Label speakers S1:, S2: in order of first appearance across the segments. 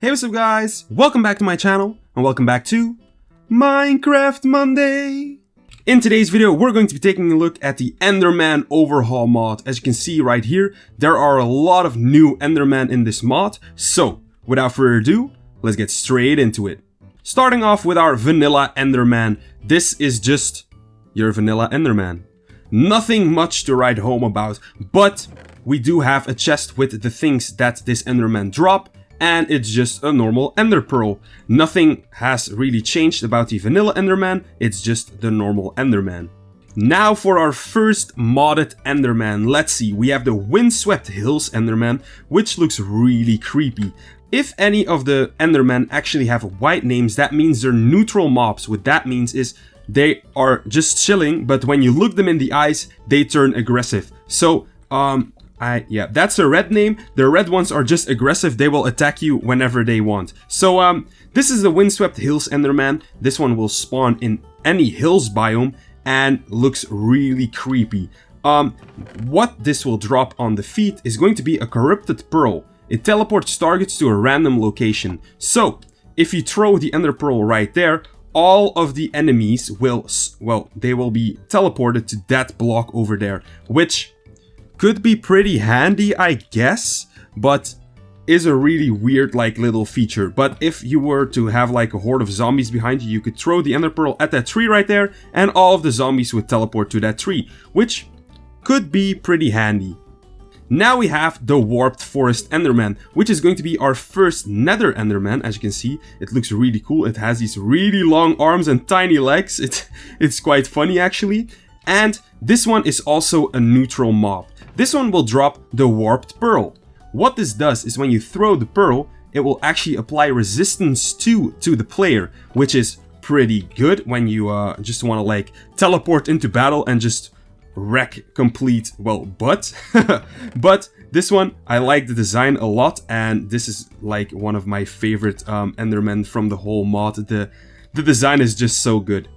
S1: Hey, what's up guys? Welcome back to my channel, and welcome back to Minecraft Monday! In today's video, we're going to be taking a look at the Enderman Overhaul mod. As you can see right here, there are a lot of new Enderman in this mod, so without further ado, let's get straight into it. Starting off with our vanilla Enderman. This is just your vanilla Enderman. Nothing much to write home about, but we do have a chest with the things that this Enderman drop, and it's just a normal Ender Pearl. Nothing has really changed about the vanilla Enderman, it's just the normal Enderman. Now for our first modded Enderman. Let's see, we have the Windswept Hills Enderman, which looks really creepy. If any of the Endermen actually have white names, that means they're neutral mobs. What that means is they are just chilling, but when you look them in the eyes, they turn aggressive. So, yeah, that's a red name. The red ones are just aggressive. They will attack you whenever they want. So, this is the Windswept Hills Enderman. This one will spawn in any hills biome and looks really creepy. What this will drop on the feet is going to be a corrupted pearl. It teleports targets to a random location. So, if you throw the Ender Pearl right there, all of the enemies will, well, they will be teleported to that block over there, which could be pretty handy, I guess, but is a really weird, like, little feature. But if you were to have, like, a horde of zombies behind you, you could throw the Ender Pearl at that tree right there, and all of the zombies would teleport to that tree, which could be pretty handy. Now we have the Warped Forest Enderman, which is going to be our first Nether Enderman. As you can see, it looks really cool. It has these really long arms and tiny legs. It's quite funny, actually. And this one is also a neutral mob. This one will drop the Warped Pearl. What this does is when you throw the pearl, it will actually apply resistance to the player, which is pretty good when you just want to, like, teleport into battle and just wreck complete, well, but this one, I like the design a lot, and this is like one of my favorite Endermen from the whole mod. The design is just so good.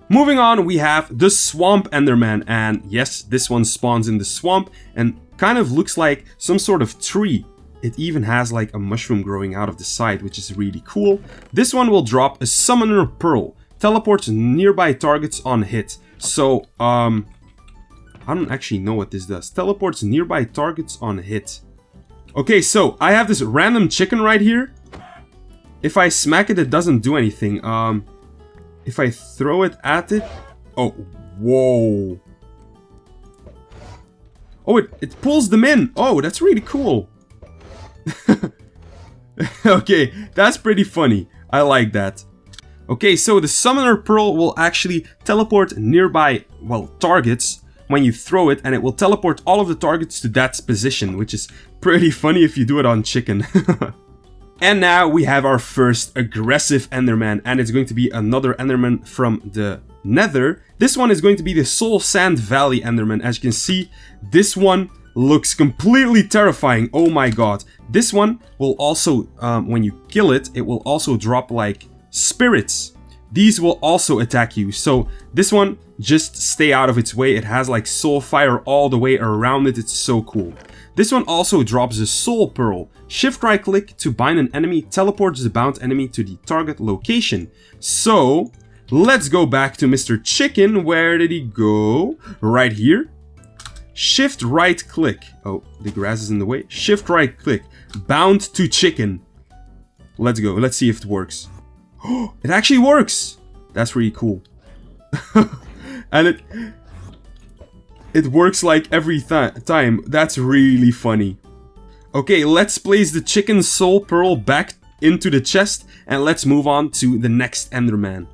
S1: Moving on, we have the Swamp Enderman, and yes, this one spawns in the swamp and kind of looks like some sort of tree. It even has like a mushroom growing out of the side, which is really cool. This one will drop a Summoner Pearl, teleports nearby targets on hit. So, I don't actually know what this does. Teleports nearby targets on hit. Okay, so I have this random chicken right here. If I smack it, it doesn't do anything. If I throw it at it... Oh, whoa. Oh, it pulls them in. Oh, that's really cool. Okay, that's pretty funny. I like that. Okay, so the Summoner Pearl will actually teleport nearby, well, targets when you throw it, and it will teleport all of the targets to that position, which is pretty funny if you do it on chicken. And now we have our first aggressive Enderman, and it's going to be another Enderman from the Nether. This one is going to be the Soul Sand Valley Enderman. As you can see, this one looks completely terrifying. Oh my god. This one will also, when you kill it, it will also drop like spirits. These will also attack you. So this one, just stay out of its way. It has like soul fire all the way around it. It's so cool. This one also drops a Soul Pearl. Shift right click to bind an enemy, teleports the bound enemy to the target location. So let's go back to Mr. Chicken. Where did he go? Right here. Shift right click. Oh, the grass is in the way. Shift right click. Bound to chicken. Let's go. Let's see if it works. Oh, it actually works. That's really cool. And it works like every time. That's really funny. Okay, let's place the chicken soul pearl back into the chest, and let's move on to the next Enderman,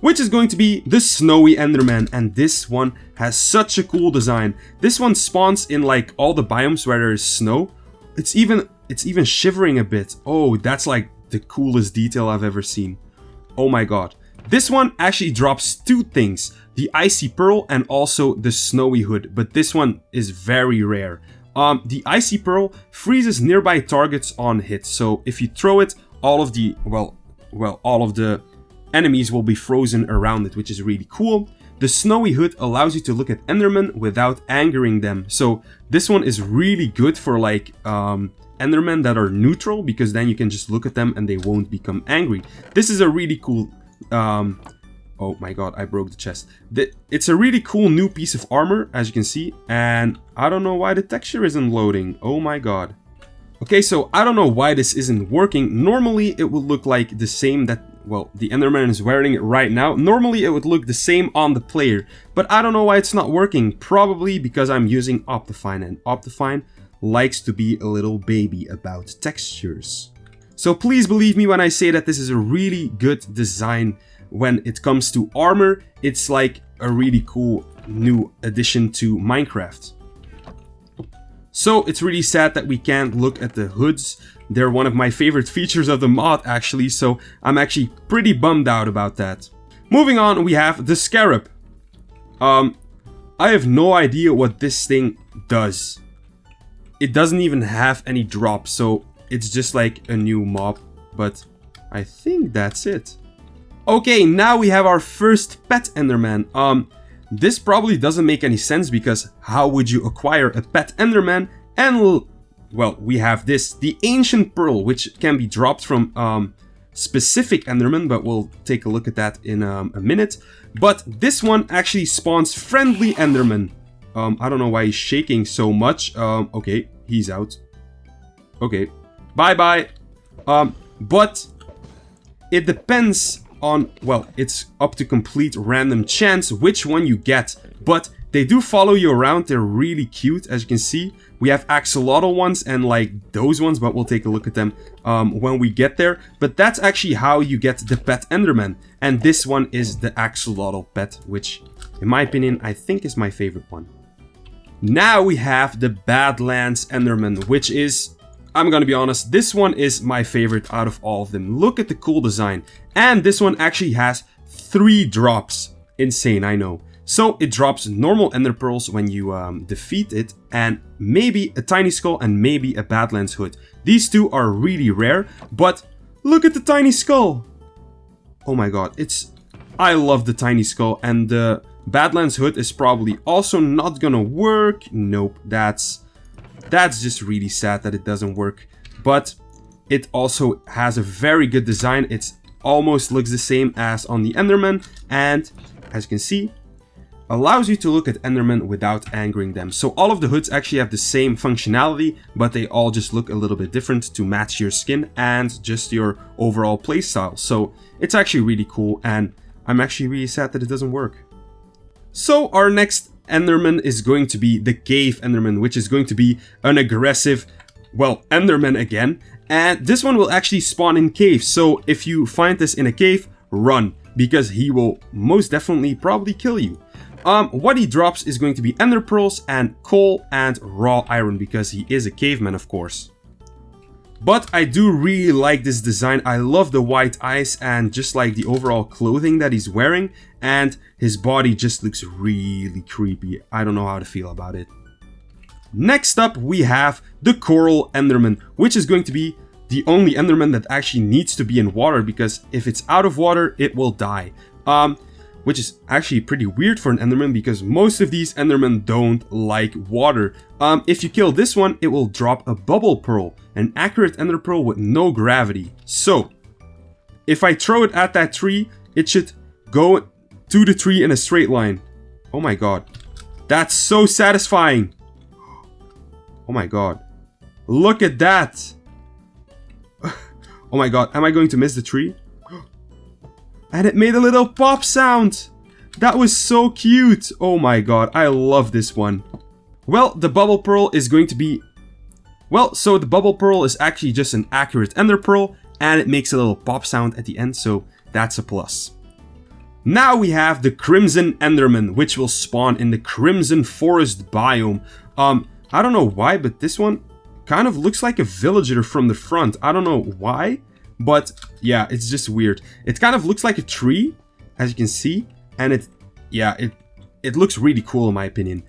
S1: which is going to be the Snowy Enderman. And this one has such a cool design. This one spawns in like all the biomes where there is snow. It's even shivering a bit. Oh, that's like the coolest detail I've ever seen. Oh my god. This one actually drops two things, the Icy Pearl and also the Snowy Hood, but this one is very rare. The Icy Pearl freezes nearby targets on hit, so if you throw it, all of the, well, all of the enemies will be frozen around it, which is really cool. The Snowy Hood allows you to look at Endermen without angering them, so this one is really good for like Endermen that are neutral, because then you can just look at them and they won't become angry. This is a really cool... oh my god, I broke the chest. It's a really cool new piece of armor, as you can see. And I don't know why the texture isn't loading. Oh my god. Okay, so I don't know why this isn't working. Normally, it would look like the same that... Well, the Enderman is wearing it right now. Normally, it would look the same on the player. But I don't know why it's not working. Probably because I'm using Optifine. And Optifine likes to be a little baby about textures. So please believe me when I say that this is a really good design. When it comes to armor, it's like a really cool new addition to Minecraft. So it's really sad that we can't look at the hoods. They're one of my favorite features of the mod, actually, so I'm actually pretty bummed out about that. Moving on, we have the Scarab. I have no idea what this thing does. It doesn't even have any drops, so it's just like a new mob, but I think that's it. Okay, now we have our first pet Enderman. This probably doesn't make any sense, because how would you acquire a pet Enderman? And, well, we have this, the Ancient Pearl, which can be dropped from specific Enderman, but we'll take a look at that in a minute. But this one actually spawns friendly Enderman. I don't know why he's shaking so much. Okay, he's out. Okay, bye-bye. But it depends on, well, it's up to complete random chance which one you get. But they do follow you around. They're really cute, as you can see. We have axolotl ones and like those ones, but we'll take a look at them when we get there. But that's actually how you get the pet Enderman. And this one is the axolotl pet, which, in my opinion, I think is my favorite one. Now we have the Badlands Enderman, which is, I'm gonna be honest, this one is my favorite out of all of them. Look at the cool design. And this one actually has 3 drops. Insane, I know. So it drops normal ender pearls when you defeat it, and maybe a tiny skull and maybe a Badlands hood. These 2 are really rare, but look at the tiny skull. Oh my god, I love the tiny skull, and the Badlands hood is probably also not gonna work. Nope, that's just really sad that it doesn't work. But it also has a very good design. It almost looks the same as on the Enderman, and as you can see, allows you to look at Endermen without angering them. So all of the hoods actually have the same functionality, but they all just look a little bit different to match your skin and just your overall playstyle. So it's actually really cool, and I'm actually really sad that it doesn't work. So our next Enderman is going to be the Cave Enderman, which is going to be an aggressive, well, Enderman again. And this one will actually spawn in caves. So if you find this in a cave, run, because he will most definitely probably kill you. What he drops is going to be ender pearls and coal and raw iron, because he is a caveman, of course. But I do really like this design. I love the white eyes and just like the overall clothing that he's wearing, and his body just looks really creepy. I don't know how to feel about it. Next up, we have the Coral Enderman, which is going to be the only Enderman that actually needs to be in water, because if it's out of water, it will die. Which is actually pretty weird for an Enderman, because most of these Endermen don't like water. If you kill this one, it will drop a bubble pearl, an accurate ender pearl with no gravity. So, if I throw it at that tree, it should go to the tree in a straight line. Oh my god. That's so satisfying. Oh my god. Look at that. Oh my god, am I going to miss the tree? And it made a little pop sound. That was so cute. Oh my god, I love this one. Well, the bubble pearl is going to be... Well, so the bubble pearl is actually just an accurate ender pearl, and it makes a little pop sound at the end, so that's a plus. Now we have the Crimson Enderman, which will spawn in the Crimson Forest biome. I don't know why, but this one kind of looks like a villager from the front. I don't know why. But yeah, it's just weird. It kind of looks like a tree, as you can see, and it looks really cool in my opinion.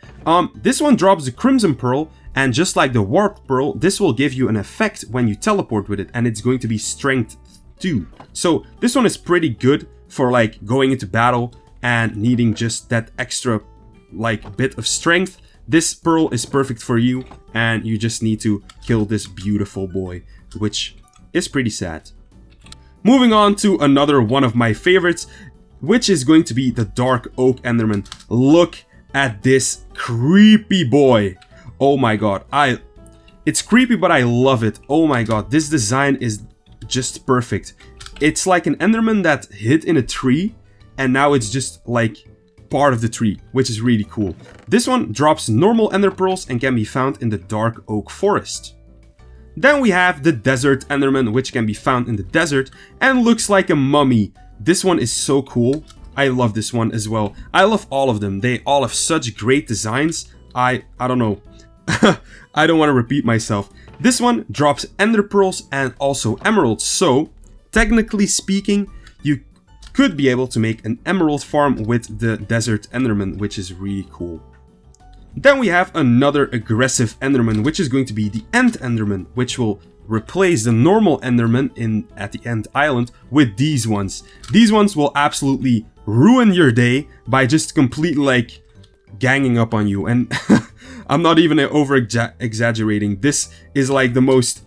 S1: This one drops the Crimson Pearl, and just like the Warped Pearl, this will give you an effect when you teleport with it, and it's going to be Strength 2. So this one is pretty good for like going into battle and needing just that extra like bit of strength. this pearl is perfect for you, and you just need to kill this beautiful boy, which is pretty sad. Moving on to another one of my favorites, which is going to be the Dark Oak Enderman. Look at this creepy boy. Oh my god, it's creepy, but I love it. Oh my god, this design is just perfect. It's like an Enderman that hid in a tree, and now it's just like part of the tree, which is really cool. This one drops normal Ender Pearls and can be found in the Dark Oak Forest. Then we have the Desert Enderman, which can be found in the desert and looks like a mummy. This one is so cool. I love this one as well. I love all of them. They all have such great designs. I don't know. I don't want to repeat myself. This one drops Ender Pearls and also Emeralds. So, technically speaking, you could be able to make an emerald farm with the Desert Enderman, which is really cool. Then we have another aggressive Enderman, which is going to be the End Enderman, which will replace the normal Enderman at the End Island with these ones. These ones will absolutely ruin your day by just completely like ganging up on you. And I'm not even over exaggerating. This is like the most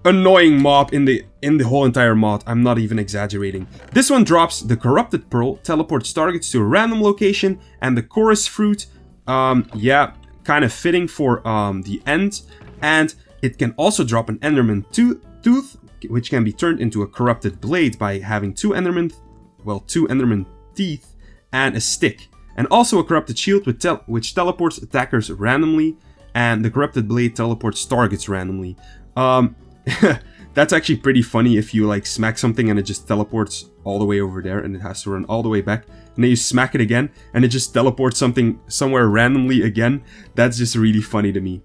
S1: annoying mob in the whole entire mod. I'm not even exaggerating. This one drops the Corrupted Pearl, teleports targets to a random location, and the Chorus Fruit. Yeah, kind of fitting for the end. And it can also drop an Enderman Tooth, which can be turned into a Corrupted Blade by having two Enderman Teeth and a stick. And also a Corrupted Shield which teleports attackers randomly, and the Corrupted Blade teleports targets randomly. That's actually pretty funny if you like smack something and it just teleports all the way over there and it has to run all the way back. And then you smack it again and it just teleports something somewhere randomly again. That's just really funny to me.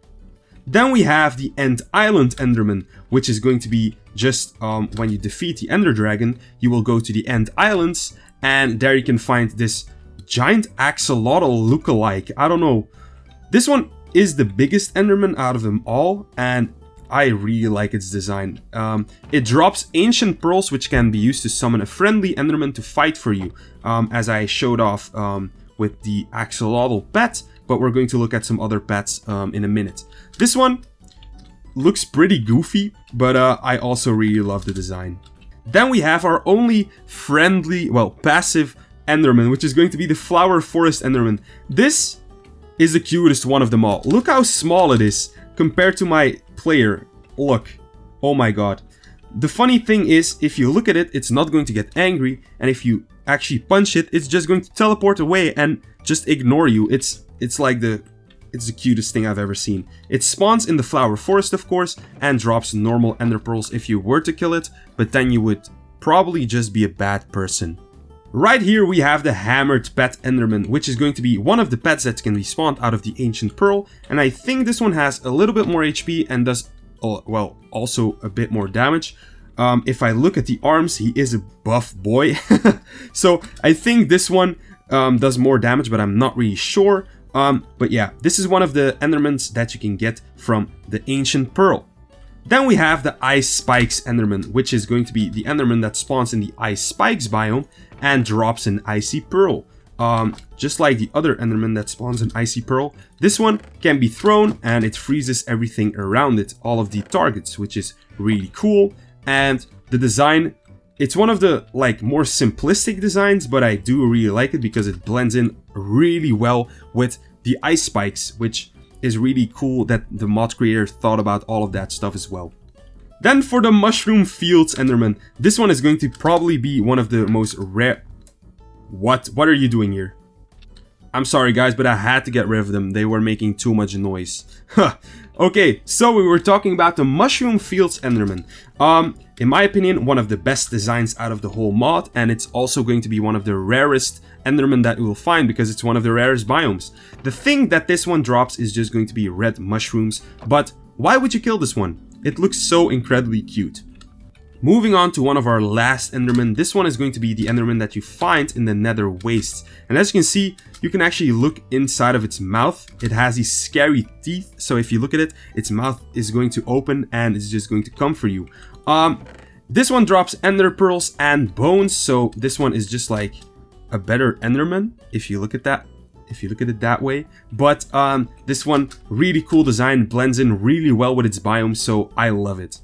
S1: Then we have the End Island Enderman, which is going to be just when you defeat the Ender Dragon, you will go to the End Islands, and there you can find this giant axolotl lookalike. I don't know. This one is the biggest Enderman out of them all, and I really like its design. It drops Ancient Pearls, which can be used to summon a friendly Enderman to fight for you, as I showed off with the axolotl pet, but we're going to look at some other pets in a minute. This one looks pretty goofy, but I also really love the design. Then we have our only friendly, well, passive Enderman, which is going to be the Flower Forest Enderman. This is the cutest one of them all. Look how small it is compared to my player. Look. Oh my god. The funny thing is, if you look at it, it's not going to get angry, and if you actually punch it, it's just going to teleport away and just ignore you. It's the cutest thing I've ever seen. It spawns in the Flower Forest, of course, and drops normal Ender Pearls if you were to kill it, but then you would probably just be a bad person. Right here we have the Hammered Pet Enderman, which is going to be one of the pets that can be spawned out of the Ancient Pearl, and I think this one has a little bit more HP and does, well, also a bit more damage. If I look at the arms, he is a buff boy, so I think this one does more damage, but I'm not really sure. But yeah, this is one of the Endermans that you can get from the Ancient Pearl. Then we have the Ice Spikes Enderman, which is going to be the Enderman that spawns in the Ice Spikes biome and drops an Icy Pearl. Just like the other Enderman that spawns an Icy Pearl, this one can be thrown and it freezes everything around it, all of the targets, which is really cool. And the design, it's one of the like more simplistic designs, but I do really like it because it blends in really well with the ice spikes, which is really cool that the mod creator thought about all of that stuff as well. Then for the Mushroom Fields Enderman, this one is going to probably be one of the most rare... What are you doing here? I'm sorry guys, but I had to get rid of them. They were making too much noise. Okay, so we were talking about the Mushroom Fields Enderman. In my opinion, one of the best designs out of the whole mod, and it's also going to be one of the rarest Enderman that we will find because it's one of the rarest biomes. The thing that this one drops is just going to be red mushrooms, but why would you kill this one? It looks so incredibly cute. Moving on to one of our last Endermen, this one is going to be the Enderman that you find in the Nether Wastes. And as you can see, you can actually look inside of its mouth. It has these scary teeth, so if you look at it, its mouth is going to open and it's just going to come for you. This one drops Ender Pearls and Bones, so this one is just like a better Enderman, if you look at that. if you look at it that way. But this one, really cool design, blends in really well with its biome, so I love it.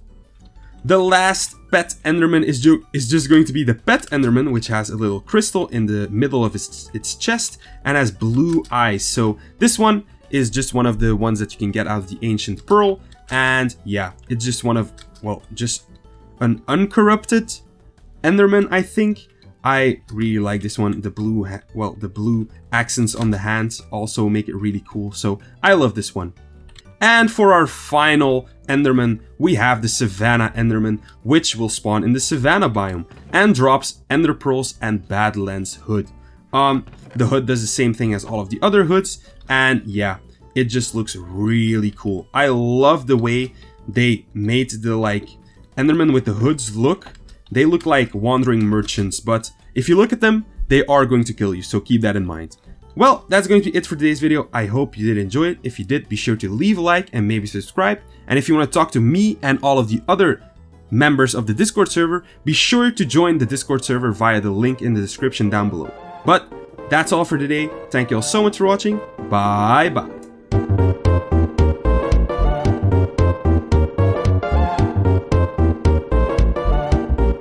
S1: The last pet Enderman is just going to be the pet Enderman, which has a little crystal in the middle of its chest and has blue eyes. So this one is just one of the ones that you can get out of the Ancient Pearl. And yeah, it's just one of, well, just an uncorrupted Enderman, I think. I really like this one. The blue, the blue accents on the hands also make it really cool. So I love this one. And for our final Enderman, we have the Savannah Enderman, which will spawn in the Savannah biome and drops Ender Pearls and Badlands Hood. The hood does the same thing as all of the other hoods, and yeah, it just looks really cool. I love the way they made the Enderman with the hoods look. They look like wandering merchants, but if you look at them, they are going to kill you, so keep that in mind. Well, that's going to be it for today's video. I hope you did enjoy it. If you did, be sure to leave a like and maybe subscribe. And if you want to talk to me and all of the other members of the Discord server, be sure to join the Discord server via the link in the description down below. But that's all for today. Thank you all so much for watching. Bye bye.